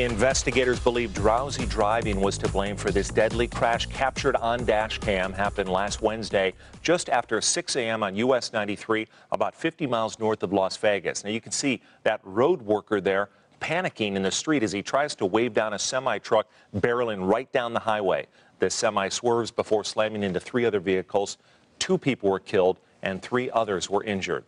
Investigators believe drowsy driving was to blame for this deadly crash captured on dash cam. Happened last Wednesday just after 6 a.m. on US 93, about 50 miles north of Las Vegas. Now you can see that road worker there panicking in the street as he tries to wave down a semi-truck barreling right down the highway. The semi swerves before slamming into 3 other vehicles. 2 people were killed and 3 others were injured.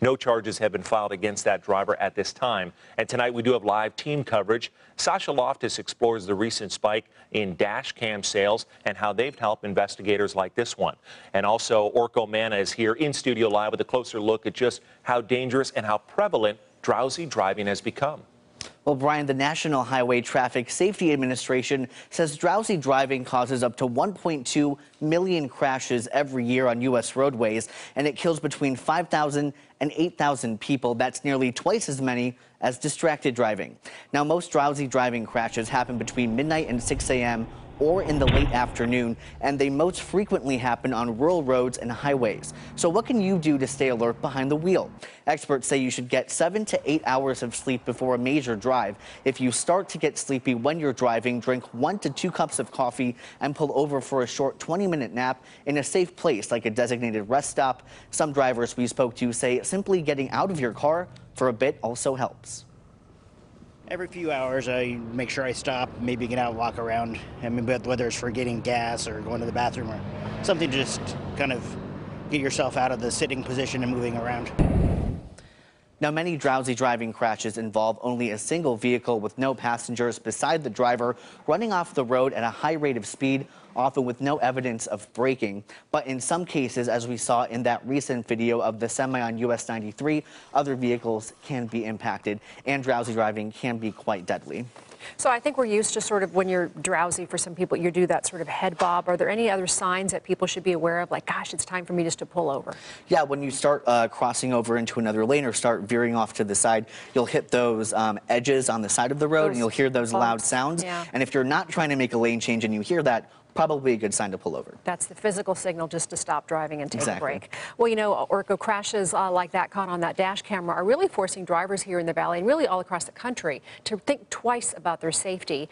No charges have been filed against that driver at this time. And tonight we do have live team coverage. Sasha Loftus explores the recent spike in dash cam sales and how they've helped investigators like this one. And also Orko Manna is here in studio live with a closer look at just how dangerous and how prevalent drowsy driving has become. Well, Brian, the National Highway Traffic Safety Administration says drowsy driving causes up to 1.2 million crashes every year on U.S. roadways, and it kills between 5,000 and 8,000 people. That's nearly twice as many as distracted driving. Now, most drowsy driving crashes happen between midnight and 6 a.m. or in the late afternoon, and they most frequently happen on rural roads and highways. So what can you do to stay alert behind the wheel? Experts say you should get 7 to 8 hours of sleep before a major drive. If you start to get sleepy when you're driving, drink 1 to 2 cups of coffee and pull over for a short 20-minute nap in a safe place like a designated rest stop. Some drivers we spoke to say simply getting out of your car for a bit also helps. Every few hours, I make sure I stop, maybe get out and walk around. I mean, whether it's for getting gas or going to the bathroom or something, to just kind of get yourself out of the sitting position and moving around. Now, many drowsy driving crashes involve only a single vehicle with no passengers beside the driver, running off the road at a high rate of speed, often with no evidence of braking. But in some cases, as we saw in that recent video of the semi on US 93, other vehicles can be impacted, and drowsy driving can be quite deadly. So I think we're used to sort of when you're drowsy, for some people, you do that sort of head bob. Are there any other signs that people should be aware of? Like, gosh, it's time for me just to pull over. Yeah, when you start crossing over into another lane or start veering off to the side, you'll hit those edges on the side of the road, and you'll hear those loud sounds. Yeah. And if you're not trying to make a lane change and you hear that, probably a good sign to pull over. That's the physical signal just to stop driving and take Exactly. a break. Well, you know, Orko, crashes like that caught on that dash camera are really forcing drivers here in the Valley and really all across the country to think twice about their safety.